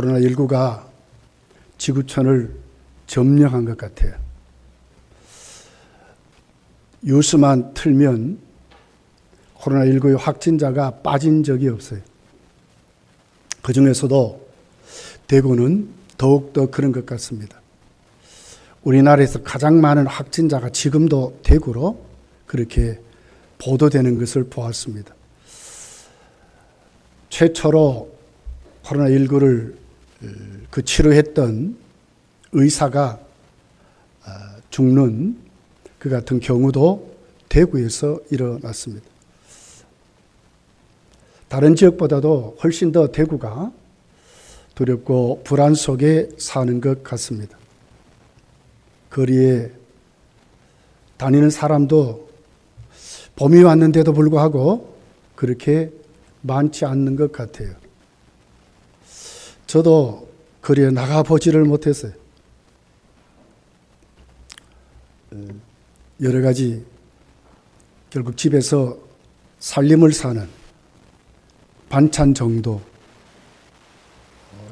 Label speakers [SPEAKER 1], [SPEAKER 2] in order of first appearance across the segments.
[SPEAKER 1] 코로나19가 지구촌을 점령한 것 같아요. 뉴스만 틀면 코로나19의 확진자가 빠진 적이 없어요. 그 중에서도 대구는 더욱더 그런 것 같습니다. 우리나라에서 가장 많은 확진자가 지금도 대구로 그렇게 보도되는 것을 보았습니다. 최초로 코로나19를 치료했던 의사가 죽는 그 같은 경우도 대구에서 일어났습니다. 다른 지역보다도 훨씬 더 대구가 두렵고 불안 속에 사는 것 같습니다. 거리에 다니는 사람도 봄이 왔는데도 불구하고 그렇게 많지 않는 것 같아요. 저도 거리에 나가보지를 못했어요. 여러 가지 결국 집에서 살림을 사는 반찬 정도,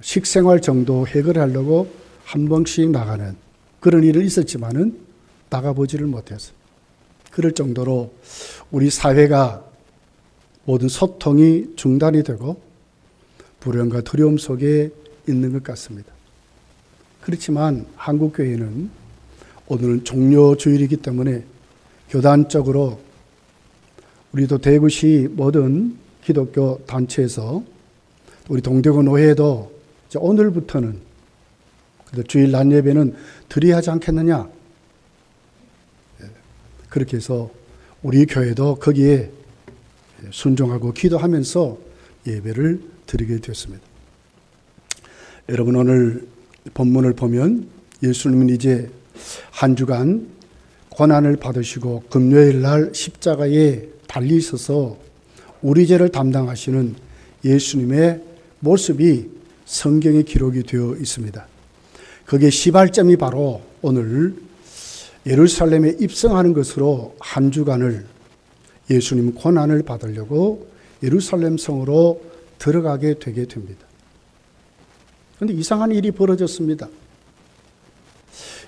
[SPEAKER 1] 식생활 정도 해결하려고 한 번씩 나가는 그런 일은 있었지만은 나가보지를 못했어요. 그럴 정도로 우리 사회가 모든 소통이 중단이 되고 불안과 두려움 속에 있는 것 같습니다. 그렇지만 한국교회는 오늘은 종료주일이기 때문에 교단적으로 우리도 대구시 모든 기독교 단체에서 우리 동대구 노회도 이제 오늘부터는 주일 낮 예배는 드려야 하지 않겠느냐. 그렇게 해서 우리 교회도 거기에 순종하고 기도하면서 예배를 드리게 되었습니다. 여러분 오늘 본문을 보면 예수님은 이제 한 주간 고난을 받으시고 금요일 날 십자가에 달리셔서 우리 죄를 담당하시는 예수님의 모습이 성경에 기록이 되어 있습니다. 거기에 시발점이 바로 오늘 예루살렘에 입성하는 것으로 한 주간을 예수님 고난을 받으려고 예루살렘 성으로 들어가게 되게 됩니다. 그런데 이상한 일이 벌어졌습니다.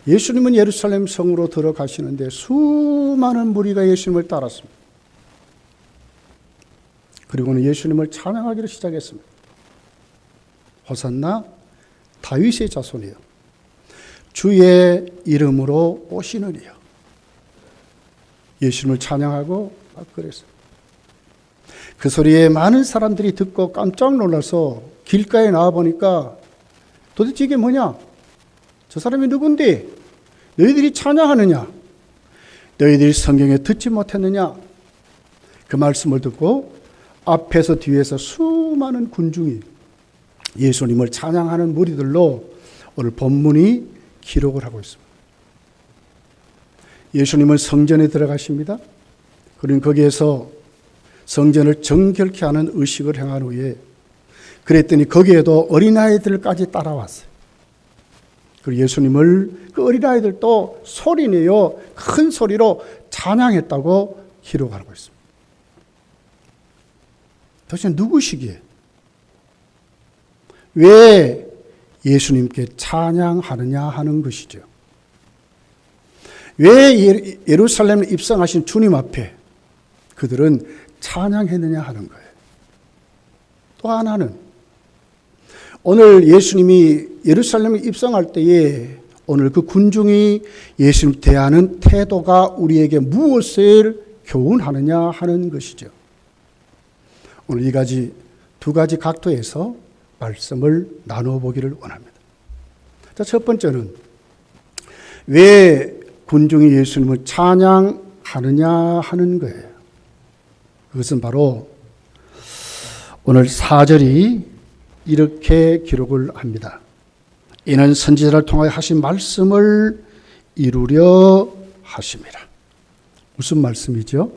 [SPEAKER 1] 예수님은 예루살렘 성으로 들어가시는데 수많은 무리가 예수님을 따랐습니다. 그리고는 예수님을 찬양하기를 시작했습니다. 호산나 다윗의 자손이여 주의 이름으로 오시느니여. 예수님을 찬양하고 막 그랬어요. 그 소리에 많은 사람들이 듣고 깜짝 놀라서 길가에 나와보니까 도대체 이게 뭐냐? 저 사람이 누군데? 너희들이 찬양하느냐? 너희들이 성경에 듣지 못했느냐? 그 말씀을 듣고 앞에서 뒤에서 수많은 군중이 예수님을 찬양하는 무리들로 오늘 본문이 기록을 하고 있습니다. 예수님은 성전에 들어가십니다. 그리고 거기에서 성전을 정결케 하는 의식을 행한 후에 그랬더니 거기에도 어린아이들까지 따라왔어요. 그리고 예수님을 그 어린아이들도 소리내어 큰 소리로 찬양했다고 기록하고 있습니다. 도대체 누구시기에? 왜 예수님께 찬양하느냐 하는 것이죠. 왜 예루살렘에 입성하신 주님 앞에 그들은 찬양했느냐 하는 거예요. 또 하나는 오늘 예수님이 예루살렘에 입성할 때에 오늘 그 군중이 예수님 대하는 태도가 우리에게 무엇을 교훈하느냐 하는 것이죠. 오늘 두 가지 각도에서 말씀을 나눠보기를 원합니다. 자, 첫 번째는 왜 군중이 예수님을 찬양하느냐 하는 거예요. 그것은 바로 오늘 4절이 이렇게 기록을 합니다. 이는 선지자를 통하여 하신 말씀을 이루려 하심이라. 무슨 말씀이죠?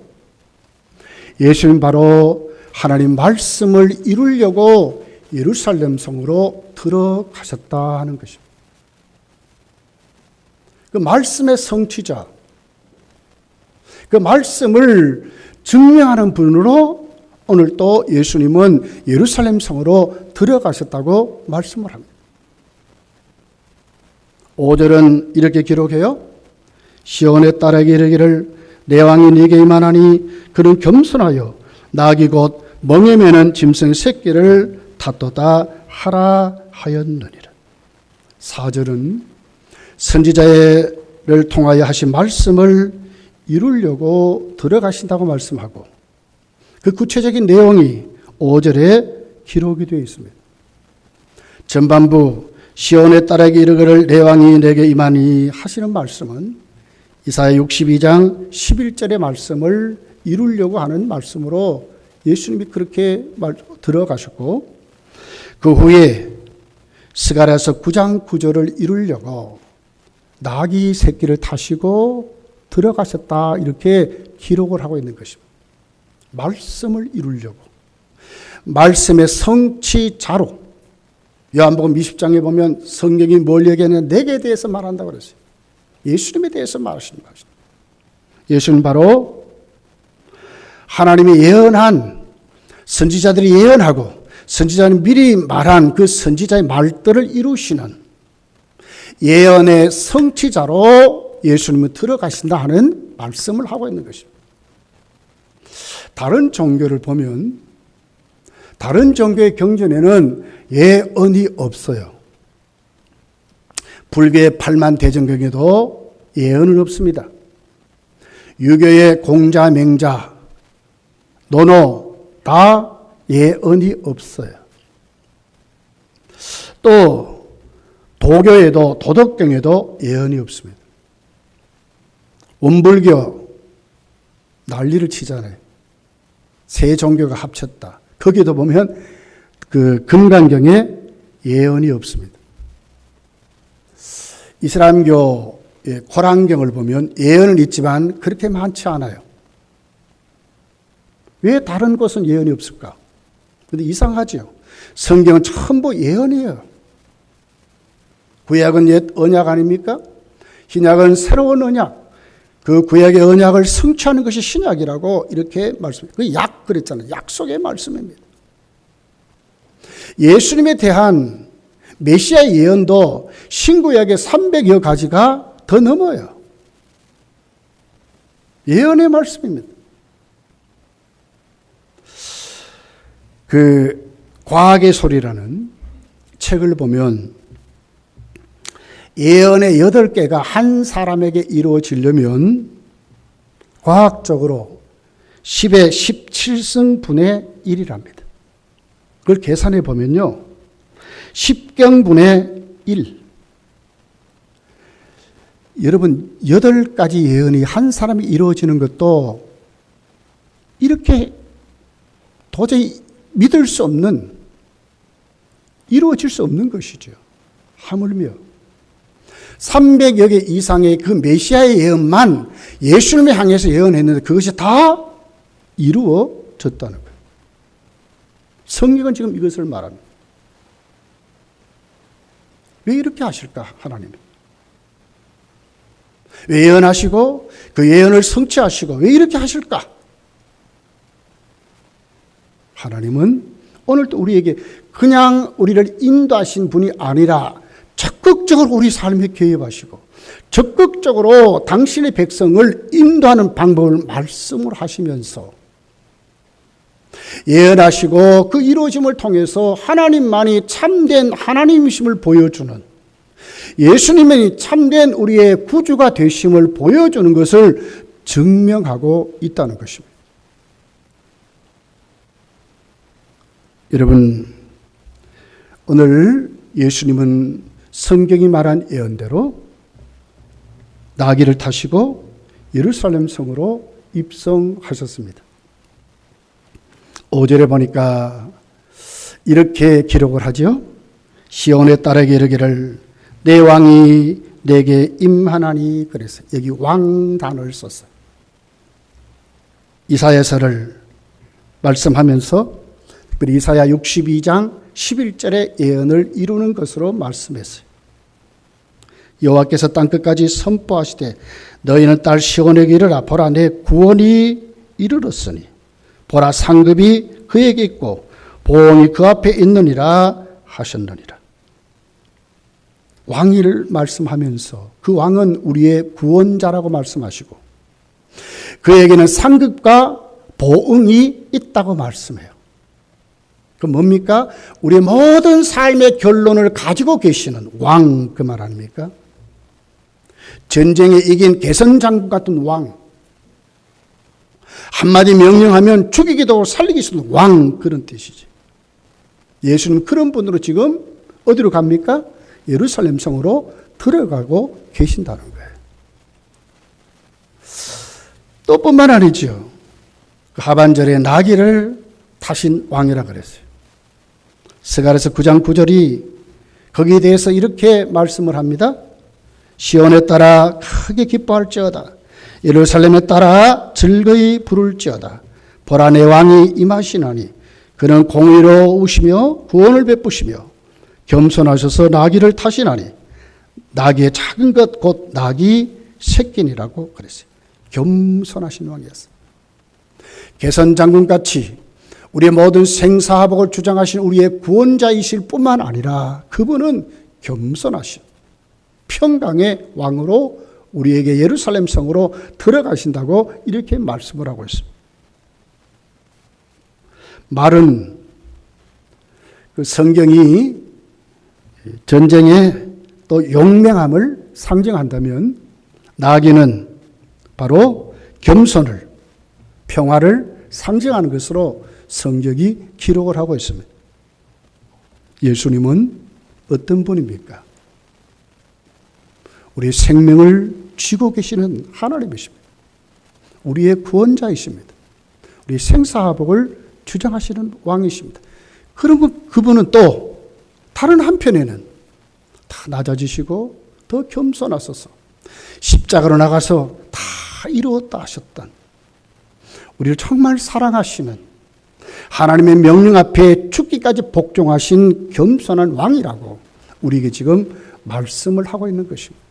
[SPEAKER 1] 예수님 바로 하나님 말씀을 이루려고 예루살렘 성으로 들어가셨다 하는 것입니다. 그 말씀의 성취자, 그 말씀을 증명하는 분으로 오늘 또 예수님은 예루살렘 성으로 들어가셨다고 말씀을 합니다. 5절은 이렇게 기록해요. 시온의 딸에게 이르기를 내 왕이 네게 임하나니 그는 겸손하여 낙이 곧 멍에 매는 짐승 새끼를 탓도다 하라 하였느니라. 4절은 선지자를 통하여 하신 말씀을 이루려고 들어가신다고 말씀하고 그 구체적인 내용이 5절에 기록이 되어 있습니다. 전반부 시온의 딸에게 이르기를 내 왕이 내게 임하니 하시는 말씀은 이사야 62장 11절의 말씀을 이루려고 하는 말씀으로 예수님이 그렇게 들어가셨고 그 후에 스가랴서 9장 9절을 이루려고 나귀 새끼를 타시고 들어가셨다 이렇게 기록을 하고 있는 것입니다. 말씀을 이루려고 말씀의 성취자로 요한복음 20장에 보면 성경이 뭘 얘기하냐면 내게 대해서 말한다고 그랬어요. 예수님에 대해서 말하시는 것입니다. 예수는 바로 하나님이 예언한 선지자들이 예언하고 선지자는 미리 말한 그 선지자의 말들을 이루시는 예언의 성취자로 예수님은 들어가신다 하는 말씀을 하고 있는 것입니다. 다른 종교를 보면 다른 종교의 경전에는 예언이 없어요. 불교의 8만 대정경에도 예언은 없습니다. 유교의 공자, 맹자, 논어 다 예언이 없어요. 또 도교에도 도덕경에도 예언이 없습니다. 원불교 난리를 치잖아요. 세 종교가 합쳤다. 거기도 보면 그 금강경에 예언이 없습니다. 이슬람교의 코란경을 보면 예언은 있지만 그렇게 많지 않아요. 왜 다른 곳은 예언이 없을까? 그런데 이상하죠. 성경은 전부 예언이에요. 구약은 옛 언약 아닙니까? 신약은 새로운 언약. 그 구약의 언약을 성취하는 것이 신약이라고 이렇게 말씀해요. 그 약 그랬잖아요. 약속의 말씀입니다. 예수님에 대한 메시아의 예언도 신구약의 300여 가지가 더 넘어요. 예언의 말씀입니다. 그 과학의 소리라는 책을 보면 예언의 8개가 한 사람에게 이루어지려면 과학적으로 10의 17승분의 1이랍니다. 그걸 계산해 보면요. 10경분의 1. 여러분 8가지 예언이 한 사람이 이루어지는 것도 이렇게 도저히 믿을 수 없는, 이루어질 수 없는 것이죠. 하물며 300여 개 이상의 그 메시아의 예언만 예수님을 향해서 예언했는데 그것이 다 이루어졌다는 거예요. 성경은 지금 이것을 말합니다. 왜 이렇게 하실까, 하나님이? 왜 예언하시고 그 예언을 성취하시고 왜 이렇게 하실까? 하나님은 오늘도 우리에게 그냥 우리를 인도하신 분이 아니라 적극적으로 우리 삶에 개입하시고 적극적으로 당신의 백성을 인도하는 방법을 말씀을 하시면서 예언하시고 그 이루어짐을 통해서 하나님만이 참된 하나님이심을 보여주는, 예수님이 참된 우리의 구주가 되심을 보여주는 것을 증명하고 있다는 것입니다. 여러분, 오늘 예수님은 성경이 말한 예언대로 나귀를 타시고 예루살렘 성으로 입성하셨습니다. 5절에 보니까 이렇게 기록을 하죠. 시온의 딸에게 이르기를 내 왕이 내게 임하나니 그랬어요. 여기 왕 단어를 썼어요. 이사야서를 말씀하면서 특별히 이사야 62장 11절의 예언을 이루는 것으로 말씀했어요. 여호와께서 땅끝까지 선포하시되 너희는 딸 시온에게 이르라. 보라 내 구원이 이르렀으니 보라 상급이 그에게 있고 보응이 그 앞에 있느니라 하셨느니라. 왕위를 말씀하면서 그 왕은 우리의 구원자라고 말씀하시고 그에게는 상급과 보응이 있다고 말씀해요. 그 뭡니까? 우리의 모든 삶의 결론을 가지고 계시는 왕, 그 말 아닙니까? 전쟁에 이긴 개선장군 같은 왕, 한마디 명령하면 죽이기도 하고 살리기도 하는 왕, 그런 뜻이지. 예수는 그런 분으로 지금 어디로 갑니까? 예루살렘 성으로 들어가고 계신다는 거예요. 또 뿐만 아니죠. 그 하반절에 나귀를 타신 왕이라 그랬어요. 스가랴서 9장 9절이 거기에 대해서 이렇게 말씀을 합니다. 시온에 따라 크게 기뻐할지어다. 예루살렘에 따라 즐거이 부를지어다. 보라 내 왕이 임하시나니 그는 공의로우시며 구원을 베푸시며 겸손하셔서 나귀를 타시나니 나귀의 작은 것 곧 나귀 새끼니라고 그랬어요. 겸손하신 왕이었어요. 개선장군같이 우리의 모든 생사화복을 주장하신 우리의 구원자이실 뿐만 아니라 그분은 겸손하신 평강의 왕으로 우리에게 예루살렘 성으로 들어가신다고 이렇게 말씀을 하고 있습니다. 말은 그 성경이 전쟁의 또 용맹함을 상징한다면 나귀는 바로 겸손을, 평화를 상징하는 것으로 성경이 기록을 하고 있습니다. 예수님은 어떤 분입니까? 우리의 생명을 쥐고 계시는 하나님이십니다. 우리의 구원자이십니다. 우리의 생사화복을 주장하시는 왕이십니다. 그러면 그분은 또 다른 한편에는 다 낮아지시고 더 겸손하소서 십자가로 나가서 다 이루었다 하셨던 우리를 정말 사랑하시는 하나님의 명령 앞에 죽기까지 복종하신 겸손한 왕이라고 우리에게 지금 말씀을 하고 있는 것입니다.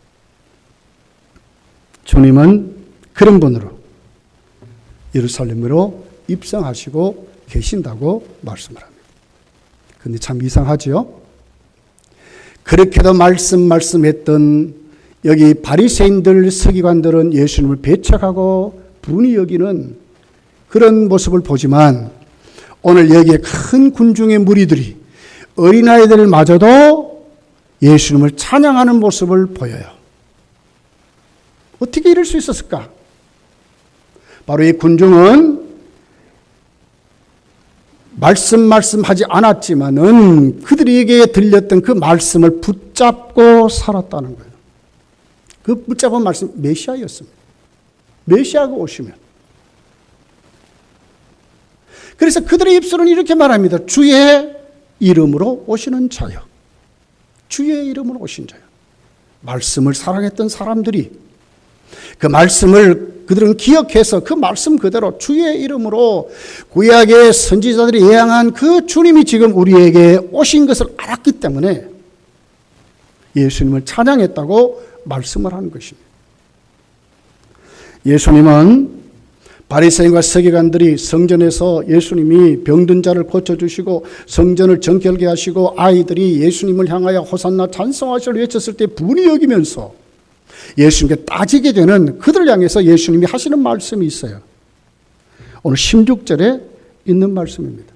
[SPEAKER 1] 주님은 그런 분으로 예루살렘으로 입성하시고 계신다고 말씀을 합니다. 그런데 참 이상하죠? 그렇게도 말씀했던 여기 바리새인들, 서기관들은 예수님을 배척하고 분이 여기는 그런 모습을 보지만 오늘 여기에 큰 군중의 무리들이 어린아이들마저도 예수님을 찬양하는 모습을 보여요. 어떻게 이럴 수 있었을까? 바로 이 군중은 말씀하지 않았지만은 그들에게 들렸던 그 말씀을 붙잡고 살았다는 거예요. 그 붙잡은 말씀 메시아였습니다. 메시아가 오시면. 그래서 그들의 입술은 이렇게 말합니다. 주의 이름으로 오시는 자요. 주의 이름으로 오신 자요. 말씀을 사랑했던 사람들이 그 말씀을 그들은 기억해서 그 말씀 그대로 주의 이름으로 구약의 선지자들이 예언한 그 주님이 지금 우리에게 오신 것을 알았기 때문에 예수님을 찬양했다고 말씀을 하는 것입니다. 예수님은 바리새인과 서기관들이 성전에서 예수님이 병든 자를 고쳐주시고 성전을 정결케 하시고 아이들이 예수님을 향하여 호산나 찬송하시를 외쳤을 때 분이 여기면서 예수님께 따지게 되는 그들을 향해서 예수님이 하시는 말씀이 있어요. 오늘 16절에 있는 말씀입니다.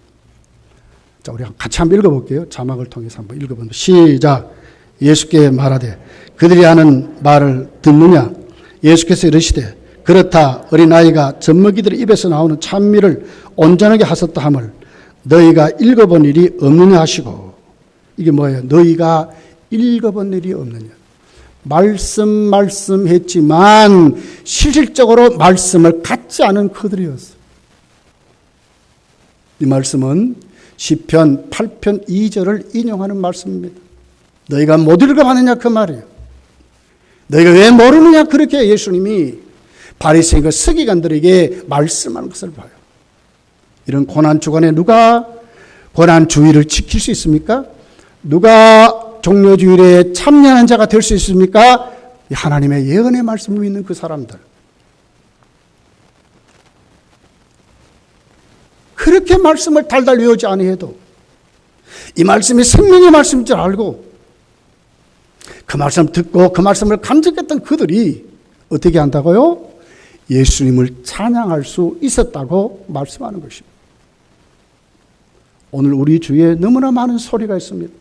[SPEAKER 1] 자, 우리 같이 한번 읽어볼게요. 자막을 통해서 한번 읽어봅니다. 시작. 예수께 말하되 그들이 하는 말을 듣느냐? 예수께서 이르시되 그렇다. 어린아이가 젖먹이들의 입에서 나오는 찬미를 온전하게 하셨다 함을 너희가 읽어본 일이 없느냐 하시고. 이게 뭐예요? 너희가 읽어본 일이 없느냐. 말씀했지만 실질적으로 말씀을 갖지 않은 그들이었어요. 이 말씀은 시편 8편 2절을 인용하는 말씀입니다. 너희가 못 읽어봤느냐 그 말이에요. 너희가 왜 모르느냐 그렇게 예수님이 바리새인과 서기관들에게 말씀하는 것을 봐요. 이런 고난 주간에 누가 고난 주의를 지킬 수 있습니까? 누가 종료주일에 참여하는 자가 될 수 있습니까? 하나님의 예언의 말씀을 믿는 그 사람들. 그렇게 말씀을 달달 외우지 아니해도 이 말씀이 생명의 말씀인 줄 알고 그 말씀을 듣고 그 말씀을 간직했던 그들이 어떻게 한다고요? 예수님을 찬양할 수 있었다고 말씀하는 것입니다. 오늘 우리 주위에 너무나 많은 소리가 있습니다.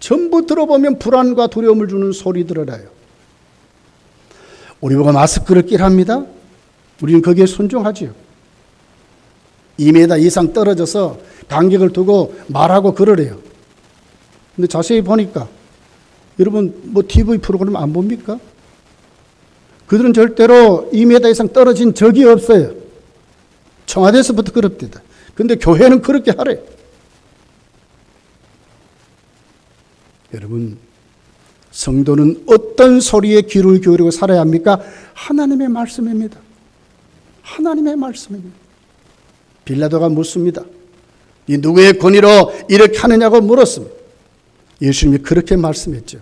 [SPEAKER 1] 전부 들어보면 불안과 두려움을 주는 소리들을 해요. 우리 보고 마스크를 끼랍니다. 우리는 거기에 순종하지요. 2m 이상 떨어져서 간격을 두고 말하고 그러래요. 근데 자세히 보니까 여러분 뭐 TV 프로그램 안 봅니까? 그들은 절대로 2m 이상 떨어진 적이 없어요. 청와대에서부터 그럽니다. 근데 교회는 그렇게 하래. 여러분, 성도는 어떤 소리에 귀를 기울이고 살아야 합니까? 하나님의 말씀입니다. 하나님의 말씀입니다. 빌라도가 묻습니다. 이 누구의 권위로 이렇게 하느냐고 물었습니다. 예수님이 그렇게 말씀했죠.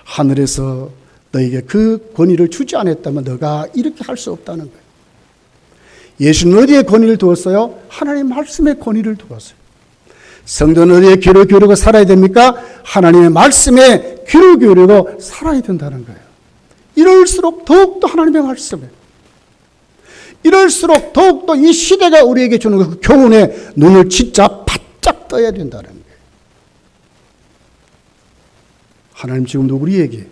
[SPEAKER 1] 하늘에서 너에게 그 권위를 주지 않았다면 너가 이렇게 할 수 없다는 거예요. 예수님은 어디에 권위를 두었어요? 하나님의 말씀에 권위를 두었어요. 성도는 어디에 귀를 기울이고 살아야 됩니까? 하나님의 말씀에 귀를 기울이고 살아야 된다는 거예요. 이럴수록 더욱더 하나님의 말씀에, 이럴수록 더욱더 이 시대가 우리에게 주는 그 교훈에 눈을 진짜 바짝 떠야 된다는 거예요. 하나님 지금도 우리에게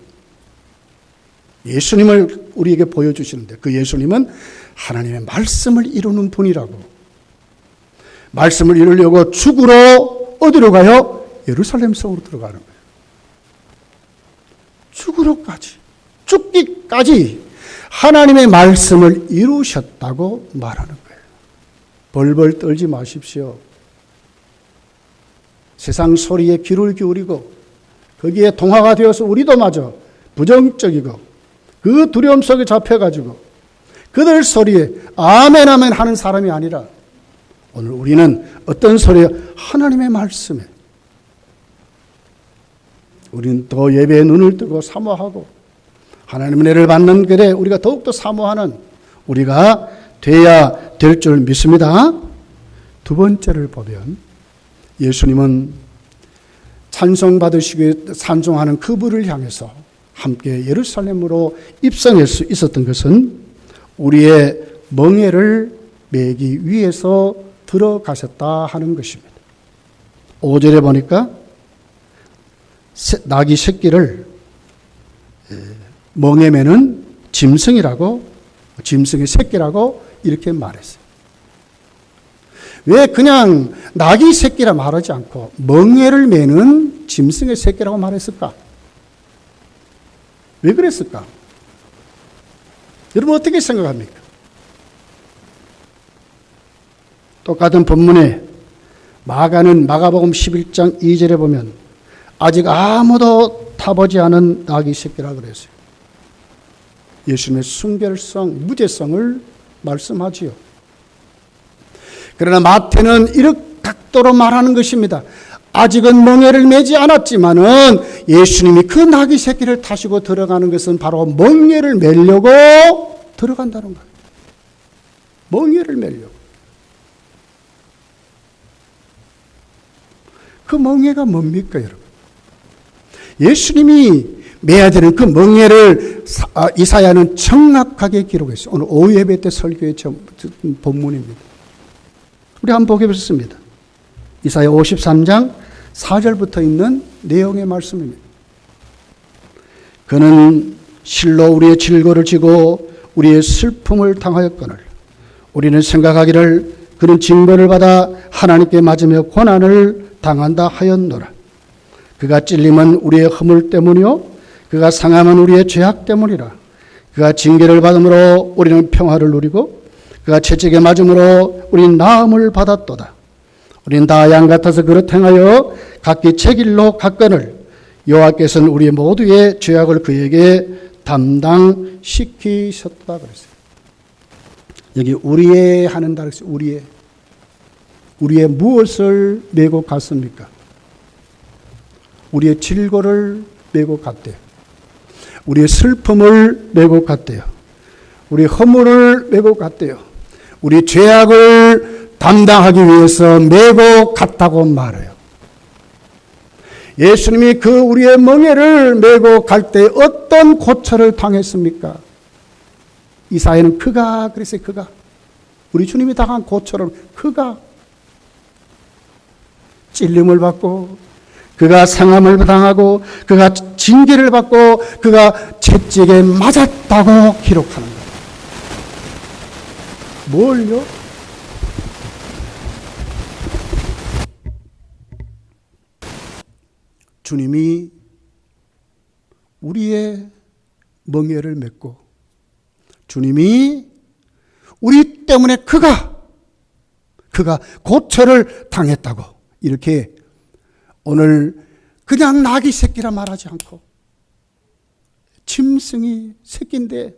[SPEAKER 1] 예수님을 우리에게 보여주시는데 그 예수님은 하나님의 말씀을 이루는 분이라고. 말씀을 이루려고 죽으러 어디로 가요? 예루살렘 성으로 들어가는 거예요. 죽으러까지, 죽기까지 하나님의 말씀을 이루셨다고 말하는 거예요. 벌벌 떨지 마십시오. 세상 소리에 귀를 기울이고 거기에 동화가 되어서 우리도 마저 부정적이고 그 두려움 속에 잡혀가지고 그들 소리에 아멘 아멘 하는 사람이 아니라 오늘 우리는 어떤 소리에 하나님의 말씀에 우리는 더 예배에 눈을 뜨고 사모하고 하나님의 은혜를 받는 글에 우리가 더욱더 사모하는 우리가 돼야 될 줄 믿습니다. 두 번째를 보면 예수님은 찬송받으시기에 산송하는 그분을 향해서 함께 예루살렘으로 입성할 수 있었던 것은 우리의 멍에를 매기 위해서 들어가셨다 하는 것입니다. 5절에 보니까 나귀 새끼를 멍에 매는 짐승이라고, 짐승의 새끼라고 이렇게 말했어요. 왜 그냥 나귀 새끼라 말하지 않고 멍에를 매는 짐승의 새끼라고 말했을까? 왜 그랬을까? 여러분 어떻게 생각합니까? 똑같은 본문에 마가복음 11장 2절에 보면 아직 아무도 타보지 않은 나귀 새끼라 그랬어요. 예수님의 순결성, 무죄성을 말씀하지요. 그러나 마태는 이런 각도로 말하는 것입니다. 아직은 멍에를 매지 않았지만은 예수님이 그 나귀 새끼를 타시고 들어가는 것은 바로 멍에를 매려고 들어간다는 거예요. 멍에를 매려고. 그 멍에가 뭡니까, 여러분? 예수님이 매야 되는 그 멍에를 이사야는 정확하게 기록했어요. 오늘 오후 예배 때 설교의 본문입니다. 우리 한번 보겠습니다. 이사야 53장 4절부터 있는 내용의 말씀입니다. 그는 실로 우리의 질고를 지고 우리의 슬픔을 당하였거늘 우리는 생각하기를 그는 징벌을 받아 하나님께 맞으며 고난을 당한다 하였노라. 그가 찔림은 우리의 허물 때문이요 그가 상함은 우리의 죄악 때문이라. 그가 징계를 받음으로 우리는 평화를 누리고 그가 채찍에 맞음으로 우리는 나음을 받았도다. 우리는 다 양 같아서 그릇 행하여 각기 제 길로 갔거늘 여호와께서는 우리 모두의 죄악을 그에게 담당시키셨다 그랬어요. 여기 우리의 하는다 그랬어요. 우리의 무엇을 메고 갔습니까? 우리의 질고를 메고 갔대요. 우리의 슬픔을 메고 갔대요. 우리의 허물을 메고 갔대요. 우리 죄악을 담당하기 위해서 메고 갔다고 말해요. 예수님이 그 우리의 멍에를 메고 갈 때 어떤 고초를 당했습니까? 이사야는 그가 그랬어요. 그가 우리 주님이 당한 고초를 그가 찔림을 받고 그가 상함을 당하고 그가 징계를 받고 그가 채찍에 맞았다고 기록하는 거예요. 뭘요? 주님이 우리의 멍에를 맺고 주님이 우리 때문에 그가 고초를 당했다고 이렇게 오늘 그냥 나귀 새끼라 말하지 않고 짐승이 새끼인데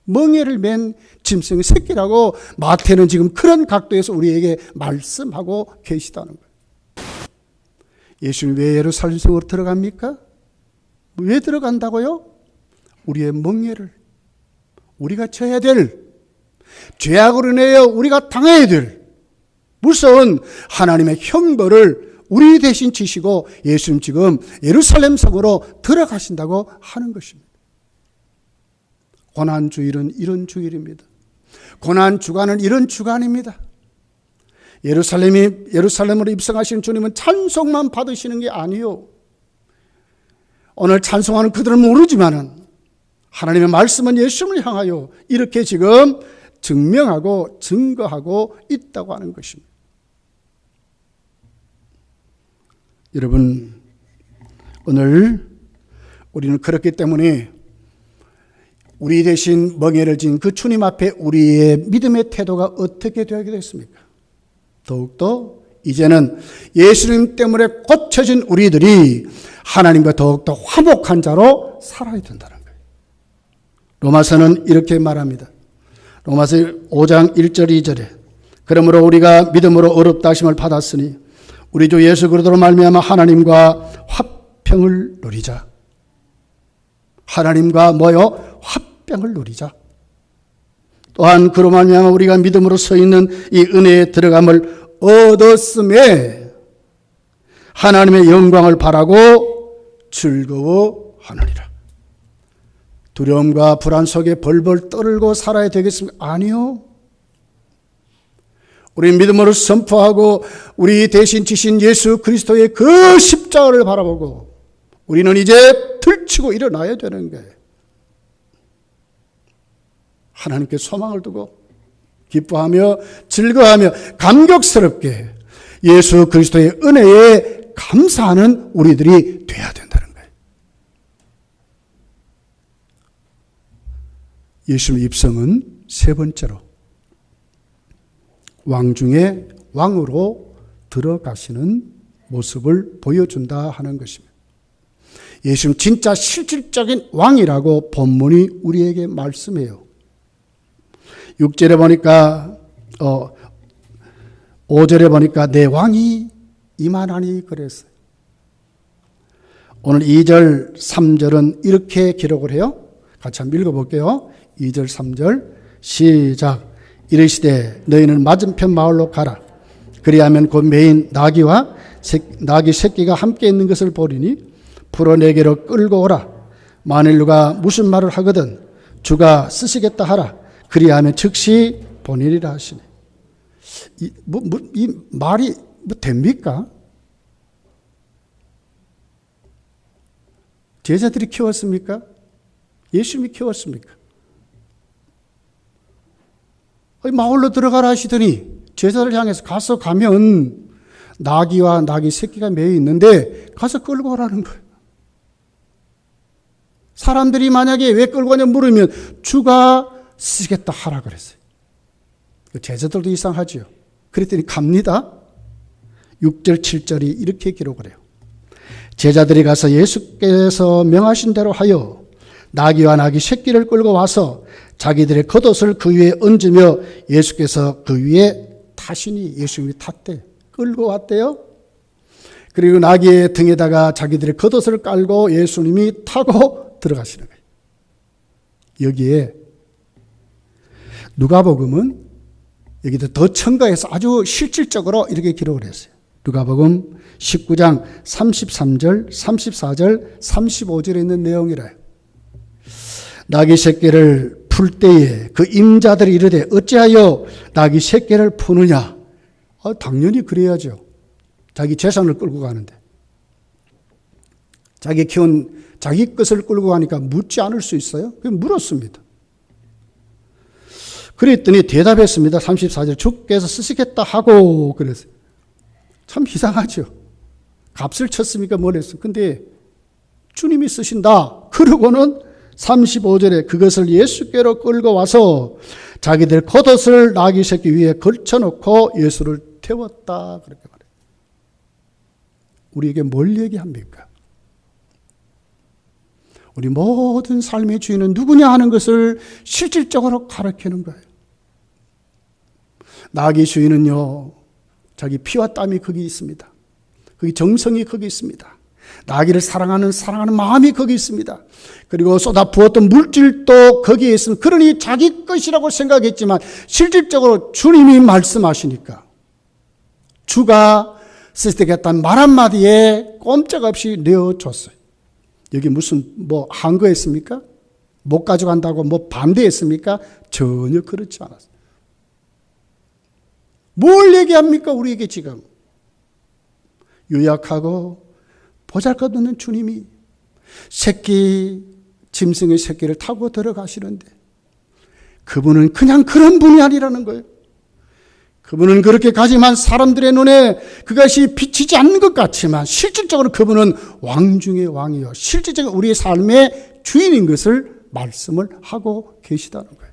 [SPEAKER 1] 멍에를 맨 짐승이 새끼라고 마태는 지금 그런 각도에서 우리에게 말씀하고 계시다는 거예요. 예수님 왜 예루살렘 성으로 들어갑니까? 왜 들어간다고요? 우리의 멍에를 우리가 져야 될 죄악으로 인하여 우리가 당해야 될 무서운 하나님의 형벌을 우리 대신 지시고 예수님 지금 예루살렘 성으로 들어가신다고 하는 것입니다. 고난주일은 이런 주일입니다. 고난주간은 이런 주간입니다. 예루살렘으로 입성하시는 주님은 찬송만 받으시는 게 아니요. 오늘 찬송하는 그들은 모르지만은 하나님의 말씀은 예수님을 향하여 이렇게 지금 증명하고 증거하고 있다고 하는 것입니다. 여러분, 오늘 우리는 그렇기 때문에 우리 대신 멍에를 진 그 주님 앞에 우리의 믿음의 태도가 어떻게 되게 됐습니까? 더욱더 이제는 예수님 때문에 고쳐진 우리들이 하나님과 더욱더 화목한 자로 살아야 된다는 거예요. 로마서는 이렇게 말합니다. 로마서 5장 1절 2절에 그러므로 우리가 믿음으로 의롭다 하심을 받았으니 우리 주 예수 그리스도로 말미암아 하나님과 화평을 누리자. 하나님과 뭐요? 화평을 누리자. 또한 그로 말미암아 우리가 믿음으로 서 있는 이 은혜에 들어감을 얻었음에 하나님의 영광을 바라고 즐거워하느니라. 두려움과 불안 속에 벌벌 떨고 살아야 되겠습니까? 아니요. 우리 믿음으로 선포하고 우리 대신 지신 예수 그리스도의 그 십자가를 바라보고 우리는 이제 들치고 일어나야 되는 거예요. 하나님께 소망을 두고 기뻐하며 즐거워하며 감격스럽게 예수 그리스도의 은혜에 감사하는 우리들이 돼야 된다는 거예요. 예수님의 입성은 세 번째로 왕 중에 왕으로 들어가시는 모습을 보여준다 하는 것입니다. 예수님 진짜 실질적인 왕이라고 본문이 우리에게 말씀해요. 6절에 보니까 5절에 보니까 내 왕이 임하나니 그랬어요. 오늘 2절 3절은 이렇게 기록을 해요. 같이 한번 읽어볼게요. 2절 3절 시작. 이르시되 너희는 맞은편 마을로 가라. 그리하면 곧 매인 나귀와 나귀 새끼가 함께 있는 것을 보리니 풀어 내게로 끌고 오라. 만일 누가 무슨 말을 하거든 주가 쓰시겠다 하라. 그리하면 즉시 보내리라 하시네. 이 말이 됩니까? 제자들이 키웠습니까? 예수님이 키웠습니까? 마을로 들어가라 하시더니 제자를 향해서 가면 나귀와 나귀 새끼가 매여 있는데 가서 끌고 오라는 거예요. 사람들이 만약에 왜 끌고 오냐 물으면 주가 쓰겠다 하라 그랬어요. 제자들도 이상하죠. 그랬더니 갑니다. 6절 7절이 이렇게 기록을 해요. 제자들이 가서 예수께서 명하신 대로 하여 나귀와 나귀 새끼를 끌고 와서 자기들의 겉옷을 그 위에 얹으며 예수께서 그 위에 타시니 예수님이 탔대. 끌고 왔대요. 그리고 나귀의 등에다가 자기들의 겉옷을 깔고 예수님이 타고 들어가시는 거예요. 여기에 누가복음은 여기도 더 첨가해서 아주 실질적으로 이렇게 기록을 했어요. 누가복음 19장 33절, 34절, 35절에 있는 내용이라요. 나귀 새끼를 풀 때에 그 임자들이 이르되 어찌하여 나귀 새끼를 푸느냐? 당연히 그래야죠. 자기 재산을 끌고 가는데. 자기 키운 자기 것을 끌고 가니까 묻지 않을 수 있어요? 물었습니다. 그랬더니 대답했습니다. 34절 주께서 쓰시겠다 하고 그랬어요. 참 이상하죠. 값을 쳤습니까? 뭘 했어? 근데 주님이 쓰신다. 그러고는 35절에 그것을 예수께로 끌고 와서 자기들 겉옷을 나귀 새끼 위에 걸쳐놓고 예수를 태웠다. 그렇게 말해요. 우리에게 뭘 얘기합니까? 우리 모든 삶의 주인은 누구냐 하는 것을 실질적으로 가르치는 거예요. 나귀 주인은요, 자기 피와 땀이 거기 있습니다. 거기 정성이 거기 있습니다. 나귀를 사랑하는 마음이 거기 있습니다. 그리고 쏟아 부었던 물질도 거기에 있습니다. 그러니 자기 것이라고 생각했지만 실질적으로 주님이 말씀하시니까 주가 쓰시겠다는 말 한마디에 꼼짝없이 내어줬어요. 여기 무슨 한거했습니까? 못 가져간다고 반대했습니까? 전혀 그렇지 않았어요. 뭘 얘기합니까? 우리에게 지금. 유약하고 보잘것없는 주님이 짐승의 새끼를 타고 들어가시는데 그분은 그냥 그런 분이 아니라는 거예요. 그분은 그렇게 가지만 사람들의 눈에 그것이 비치지 않는 것 같지만 실질적으로 그분은 왕 중의 왕이요. 실질적으로 우리의 삶의 주인인 것을 말씀을 하고 계시다는 거예요.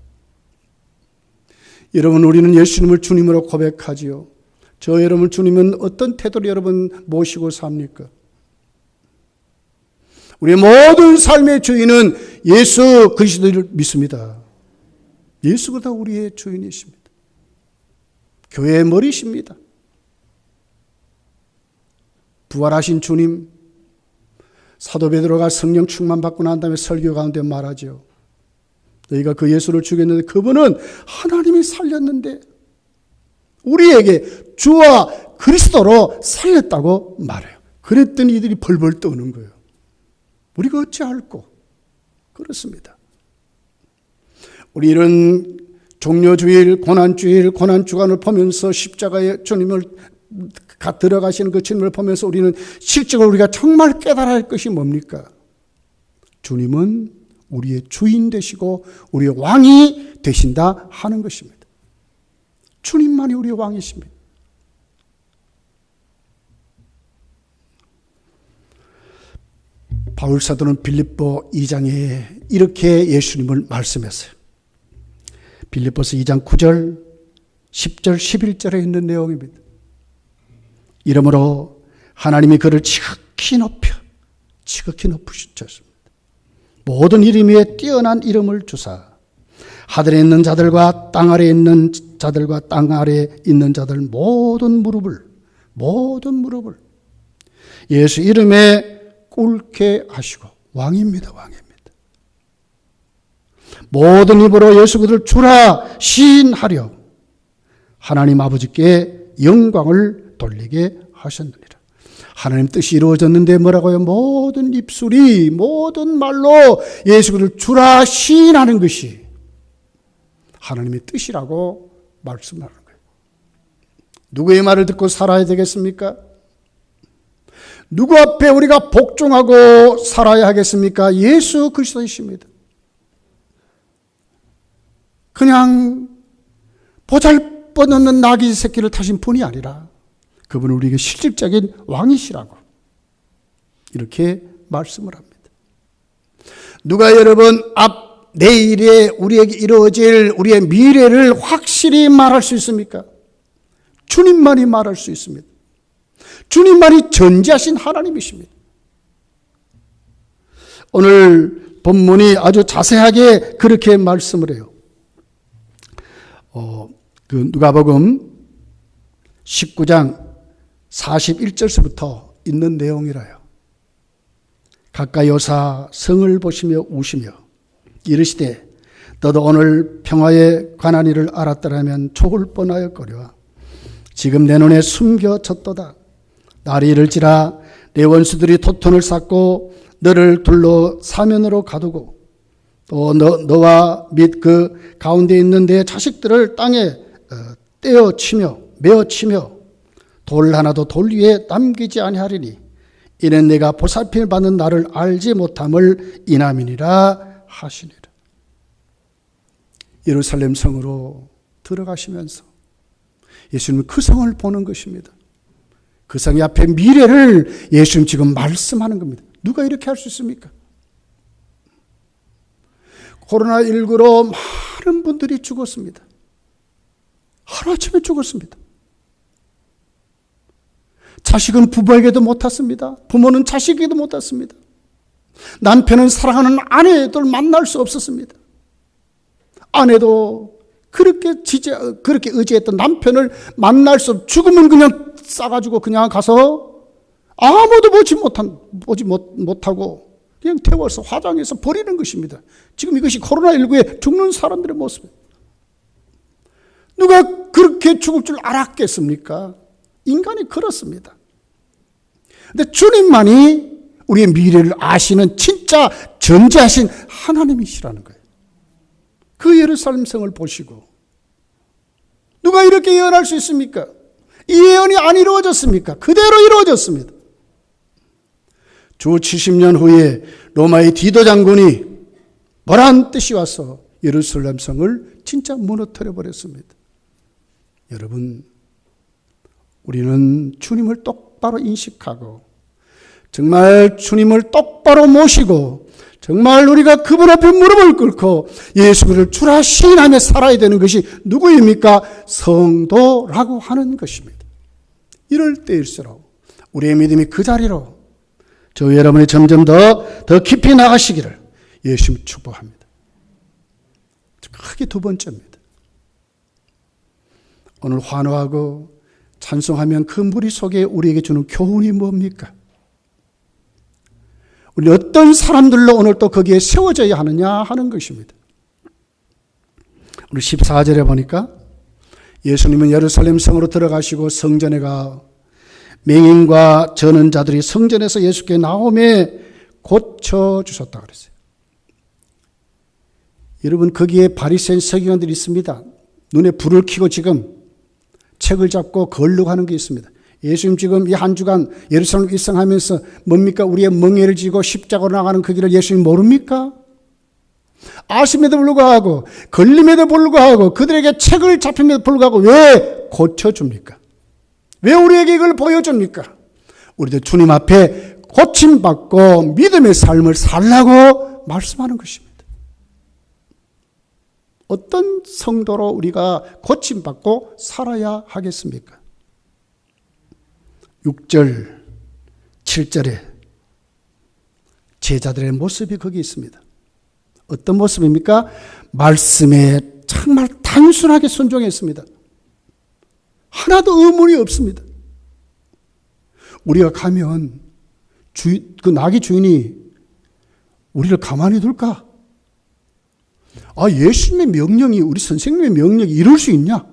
[SPEAKER 1] 여러분, 우리는 예수님을 주님으로 고백하지요. 저 여러분 주님은 어떤 태도로 여러분 모시고 삽니까? 우리의 모든 삶의 주인은 예수 그리스도를 믿습니다. 예수가 우리의 주인이십니다. 교회의 머리십니다. 부활하신 주님, 사도 베드로가 성령 충만 받고 난 다음에 설교 가운데 말하죠. 너희가 그 예수를 죽였는데 그분은 하나님이 살렸는데 우리에게 주와 그리스도로 살렸다고 말해요. 그랬더니 이들이 벌벌 떠는 거예요. 우리가 어찌 알고? 그렇습니다. 우리 이런 종려주일, 고난주간을 보면서 십자가의 주님을 들어가시는 그 주님을 보면서 우리는 실제로 우리가 정말 깨달아야 할 것이 뭡니까? 주님은 우리의 주인 되시고 우리의 왕이 되신다 하는 것입니다. 주님만이 우리의 왕이십니다. 바울 사도는 빌립보 2장에 이렇게 예수님을 말씀했어요. 빌립보서 2장 9절, 10절, 11절에 있는 내용입니다. 이러므로 하나님이 그를 지극히 높으셨습니다. 모든 이름 위에 뛰어난 이름을 주사 하늘에 있는 자들과 땅 아래에 있는 자들과 땅 아래에 있는 자들 모든 무릎을 예수 이름에 꿇게 하시고 왕입니다. 모든 입으로 예수 그를 주라 시인하려 하나님 아버지께 영광을 돌리게 하셨느니라. 하나님 뜻이 이루어졌는데 뭐라고요? 모든 입술이 모든 말로 예수 그를 주라 시인하는 것이 하나님의 뜻이라고 말씀하는 거예요. 누구의 말을 듣고 살아야 되겠습니까? 누구 앞에 우리가 복종하고 살아야 하겠습니까? 예수 그리스도이십니다. 그냥 보잘것없는 나귀 새끼를 타신 분이 아니라 그분은 우리에게 실질적인 왕이시라고 이렇게 말씀을 합니다. 누가 여러분 내일에 우리에게 이루어질 우리의 미래를 확실히 말할 수 있습니까? 주님만이 말할 수 있습니다. 주님만이 전지하신 하나님이십니다. 오늘 본문이 아주 자세하게 그렇게 말씀을 해요. 누가복음 19장 41절서부터 있는 내용이라요. 가까이 오사 성을 보시며 우시며 이르시되 너도 오늘 평화에 관한 일을 알았더라면 좋을 뻔하였거려와 지금 내 눈에 숨겨졌도다. 날이 이를지라 내 원수들이 토톤을 쌓고 너를 둘러 사면으로 가두고 또 너와 및 그 가운데 있는 내 자식들을 땅에 떼어치며 메어치며 돌 하나도 돌 위에 남기지 아니하리니 이는 내가 보살핌을 받는 나를 알지 못함을 인함이니라 하시니라. 예루살렘 성으로 들어가시면서 예수님은 그 성을 보는 것입니다. 그 성의 앞에 미래를 예수님 지금 말씀하는 겁니다. 누가 이렇게 할 수 있습니까? 코로나19로 많은 분들이 죽었습니다. 하루아침에 죽었습니다. 자식은 부모에게도 못 왔습니다. 부모는 자식에게도 못 왔습니다. 남편은 사랑하는 아내들 만날 수 없었습니다. 아내도 그렇게 의지했던 남편을 만날 수 없, 죽으면 그냥 싸가지고 그냥 가서 아무도 보지 못하고 그냥 태워서 화장해서 버리는 것입니다. 지금 이것이 코로나19에 죽는 사람들의 모습입니다. 누가 그렇게 죽을 줄 알았겠습니까? 인간이 그렇습니다. 근데 주님만이 우리의 미래를 아시는 진짜 전지하신 하나님이시라는 거예요. 그 예루살렘 성을 보시고 누가 이렇게 예언할 수 있습니까? 이 예언이 안 이루어졌습니까? 그대로 이루어졌습니다. 주 70년 후에 로마의 디도 장군이 뭐란 뜻이 와서 예루살렘 성을 진짜 무너뜨려 버렸습니다. 여러분, 우리는 주님을 똑바로 인식하고 정말 주님을 똑바로 모시고 정말 우리가 그분 앞에 무릎을 꿇고 예수를 주라 시인하며 살아야 되는 것이 누구입니까? 성도라고 하는 것입니다. 이럴 때일수록 우리의 믿음이 그 자리로 저 여러분이 점점 더 깊이 나가시기를 예수님 축복합니다. 크게 두 번째입니다. 오늘 환호하고 찬송하면 그 무리 속에 우리에게 주는 교훈이 뭡니까? 우리 어떤 사람들로 오늘 또 거기에 세워져야 하느냐 하는 것입니다. 우리 14절에 보니까 예수님은 예루살렘 성으로 들어가시고 성전에 가 맹인과 저는 자들이 성전에서 예수께 나오매 고쳐주셨다 그랬어요. 여러분, 거기에 바리새인 서기관들이 있습니다. 눈에 불을 켜고 지금 책을 잡고 걸러가는 게 있습니다. 예수님 지금 이 한 주간 예루살렘 일성하면서 뭡니까? 우리의 멍에를 지고 십자가로 나가는 그 길을 예수님 모릅니까? 아심에도 불구하고 걸림에도 불구하고 그들에게 책을 잡힘에도 불구하고 왜 고쳐줍니까? 왜 우리에게 이걸 보여줍니까? 우리도 주님 앞에 고침받고 믿음의 삶을 살라고 말씀하는 것입니다. 어떤 성도로 우리가 고침받고 살아야 하겠습니까? 6절, 7절에 제자들의 모습이 거기 있습니다. 어떤 모습입니까? 말씀에 정말 단순하게 순종했습니다. 하나도 의문이 없습니다. 우리가 가면 그 나귀 주인이 우리를 가만히 둘까? 예수님의 명령이, 우리 선생님의 명령이 이럴 수 있냐?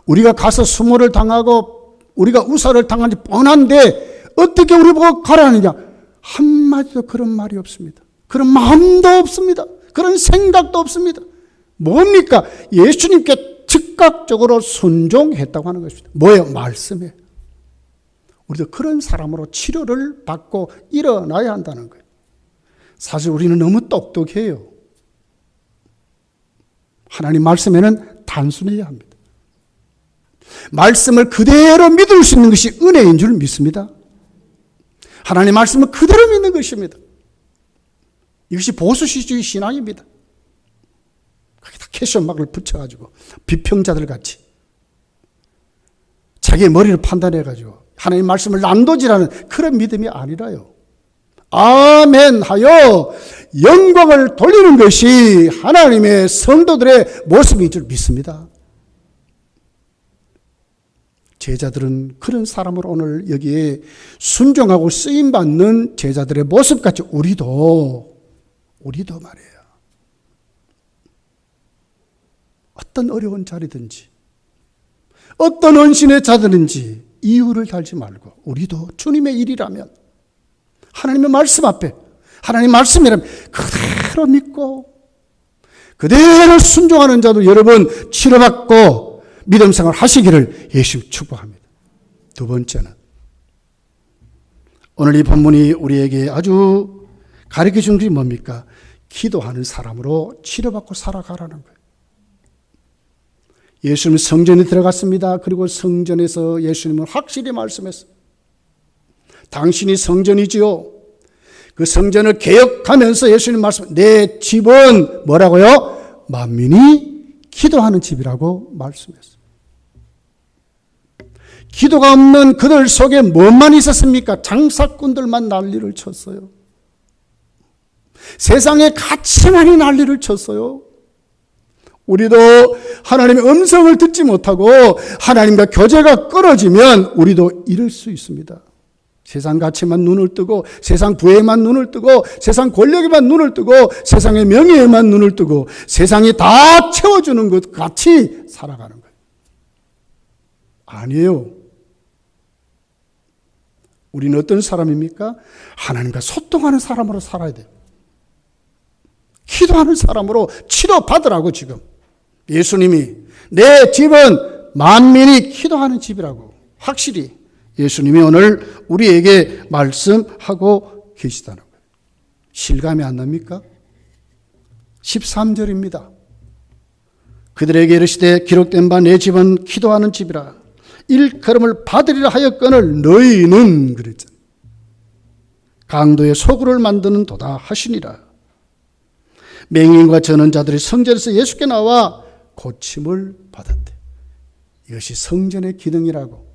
[SPEAKER 1] 우리가 가서 수모를 당하고 우리가 우사를 당한지 뻔한데 어떻게 우리 보고 가라느냐? 한마디도 그런 말이 없습니다. 그런 마음도 없습니다. 그런 생각도 없습니다. 뭡니까? 예수님께 즉각적으로 순종했다고 하는 것입니다. 뭐예요? 말씀에. 우리도 그런 사람으로 치료를 받고 일어나야 한다는 거예요. 사실 우리는 너무 똑똑해요. 하나님 말씀에는 단순해야 합니다. 말씀을 그대로 믿을 수 있는 것이 은혜인 줄 믿습니다. 하나님 말씀을 그대로 믿는 것입니다. 이것이 보수주의 신앙입니다. 거기다 캐션마크를 붙여가지고 비평자들 같이 자기의 머리를 판단해가지고 하나님 말씀을 난도질하는 그런 믿음이 아니라요. 아멘 하여 영광을 돌리는 것이 하나님의 성도들의 모습인 줄 믿습니다. 제자들은 그런 사람으로 오늘 여기에 순종하고 쓰임받는 제자들의 모습같이 우리도 말이에요. 어떤 어려운 자리든지 어떤 헌신의 자들인지 이유를 달지 말고 우리도 주님의 일이라면 하나님의 말씀 앞에 하나님 말씀이라면 그대로 믿고 그대로 순종하는 자도 여러분 치료받고 믿음 생활 하시기를 예수님 축복합니다. 두 번째는 오늘 이 본문이 우리에게 아주 가르쳐 준 것이 뭡니까? 기도하는 사람으로 치료받고 살아가라는 거예요. 예수님은 성전에 들어갔습니다. 그리고 성전에서 예수님은 확실히 말씀했어요. 당신이 성전이지요. 그 성전을 개혁하면서 예수님 말씀, 내 집은 뭐라고요? 만민이 기도하는 집이라고 말씀했어요. 기도가 없는 그들 속에 뭐만 있었습니까? 장사꾼들만 난리를 쳤어요. 세상의 가치만이 난리를 쳤어요. 우리도 하나님의 음성을 듣지 못하고 하나님과 교제가 끊어지면 우리도 이럴 수 있습니다. 세상 가치만 눈을 뜨고 세상 부에만 눈을 뜨고 세상 권력에만 눈을 뜨고 세상의 명예에만 눈을 뜨고 세상이 다 채워주는 것 같이 살아가는 거예요. 아니에요. 우리는 어떤 사람입니까? 하나님과 소통하는 사람으로 살아야 돼요. 기도하는 사람으로 치료받으라고 지금 예수님이 내 집은 만민이 기도하는 집이라고 확실히 예수님이 오늘 우리에게 말씀하고 계시다는 거예요. 실감이 안 납니까? 13절입니다. 그들에게 이르시되 기록된 바 내 집은 기도하는 집이라 일컬음을 받으리라 하였거늘 너희는 그랬잖아요. 강도의 소굴을 만드는 도다 하시니라. 맹인과 저는 자들이 성전에서 예수께 나와 고침을 받았대. 이것이 성전의 기능이라고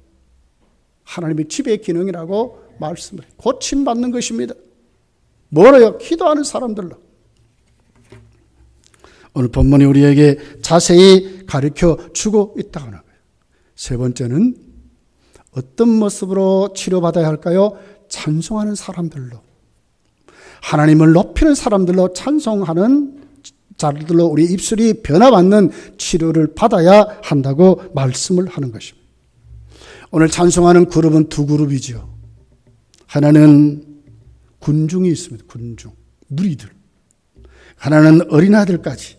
[SPEAKER 1] 하나님의 집의 기능이라고 말씀을 해요. 고침받는 것입니다. 뭐래요? 기도하는 사람들로. 오늘 본문이 우리에게 자세히 가르쳐 주고 있다고 하는 거예요. 세 번째는 어떤 모습으로 치료받아야 할까요? 찬송하는 사람들로. 하나님을 높이는 사람들로 찬송하는 자들로 우리 입술이 변화받는 치료를 받아야 한다고 말씀을 하는 것입니다. 오늘 찬송하는 그룹은 두 그룹이죠. 하나는 군중이 있습니다. 군중, 무리들. 하나는 어린아이들까지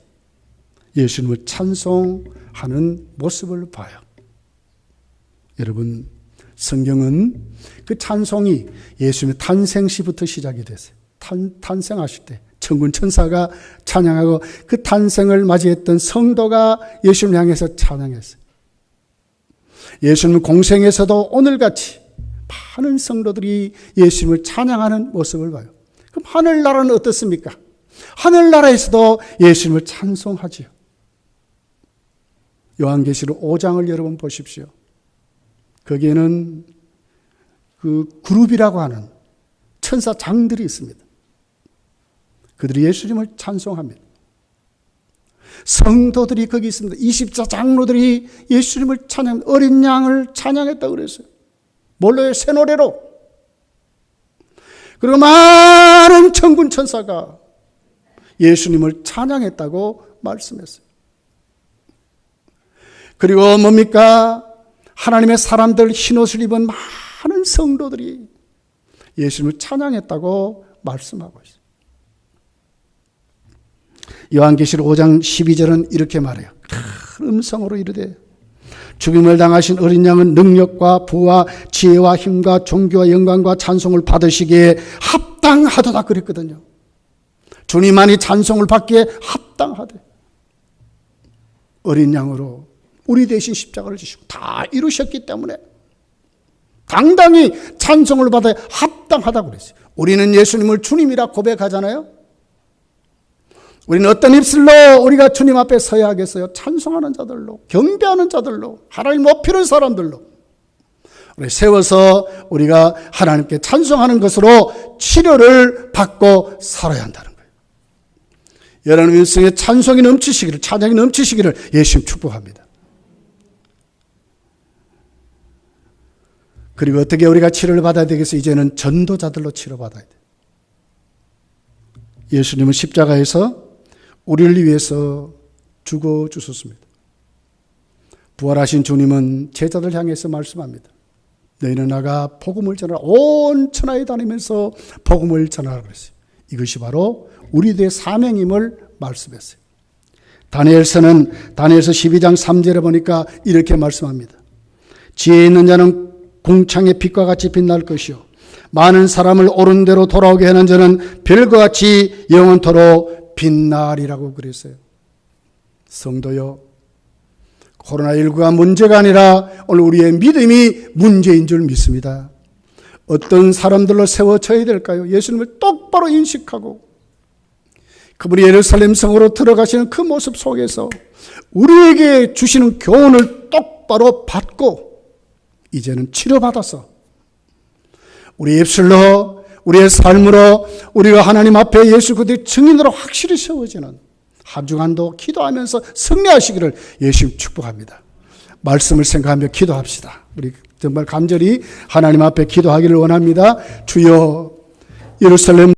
[SPEAKER 1] 예수님을 찬송하는 모습을 봐요. 여러분, 성경은 그 찬송이 예수님의 탄생 시부터 시작이 됐어요. 탄생하실 때 천군 천사가 찬양하고 그 탄생을 맞이했던 성도가 예수님을 향해서 찬양했어요. 예수님 공생에서도 오늘같이 많은 성도들이 예수님을 찬양하는 모습을 봐요. 그럼 하늘나라는 어떻습니까? 하늘나라에서도 예수님을 찬송하지요. 요한계시록 5장을 여러분 보십시오. 거기에는 그 그룹이라고 하는 천사장들이 있습니다. 그들이 예수님을 찬송합니다. 성도들이 거기 있습니다. 24 장로들이 예수님을 찬양, 어린 양을 찬양했다고 그랬어요. 뭘로요? 새 노래로. 그리고 많은 천군 천사가 예수님을 찬양했다고 말씀했어요. 그리고 뭡니까? 하나님의 사람들, 흰옷을 입은 많은 성도들이 예수님을 찬양했다고 말씀하고 있어요. 요한계시록 5장 12절은 이렇게 말해요. 큰 음성으로 이르되 죽임을 당하신 어린 양은 능력과 부와 지혜와 힘과 존귀와 영광과 찬송을 받으시기에 합당하도다 그랬거든요. 주님만이 찬송을 받기에 합당하대. 어린 양으로 우리 대신 십자가를 지시고 다 이루셨기 때문에 당당히 찬송을 받아야 합당하다고 그랬어요. 우리는 예수님을 주님이라 고백하잖아요. 우리는 어떤 입술로 우리가 주님 앞에 서야 하겠어요? 찬송하는 자들로, 경배하는 자들로, 하나님 높이는 사람들로 우리 세워서 우리가 하나님께 찬송하는 것으로 치료를 받고 살아야 한다는 거예요. 여러분 인생에 찬송이 넘치시기를, 찬양이 넘치시기를 예수님 축복합니다. 그리고 어떻게 우리가 치료를 받아야 되겠어요? 이제는 전도자들로 치료받아야 돼요. 예수님은 십자가에서 우리를 위해서 죽어주셨습니다. 부활하신 주님은 제자들 향해서 말씀합니다. 너희는 나가 복음을 전하라. 온 천하에 다니면서 복음을 전하라 그랬어요. 이것이 바로 우리들의 사명임을 말씀했어요. 다니엘서 12장 3절에 보니까 이렇게 말씀합니다. 지혜 있는 자는 궁창의 빛과 같이 빛날 것이요 많은 사람을 옳은 대로 돌아오게 하는 자는 별과 같이 영원토록 빛나리라고 그랬어요. 성도요, 코로나19가 문제가 아니라 오늘 우리의 믿음이 문제인 줄 믿습니다. 어떤 사람들로 세워져야 될까요? 예수님을 똑바로 인식하고 그분이 예루살렘 성으로 들어가시는 그 모습 속에서 우리에게 주시는 교훈을 똑바로 받고 이제는 치료받아서 우리 입술로 우리의 삶으로 우리가 하나님 앞에 예수 그리스도의 증인으로 확실히 세워지는 한 주간도 기도하면서 승리하시기를 예수님 축복합니다. 말씀을 생각하며 기도합시다. 우리 정말 간절히 하나님 앞에 기도하기를 원합니다. 주여, 예루살렘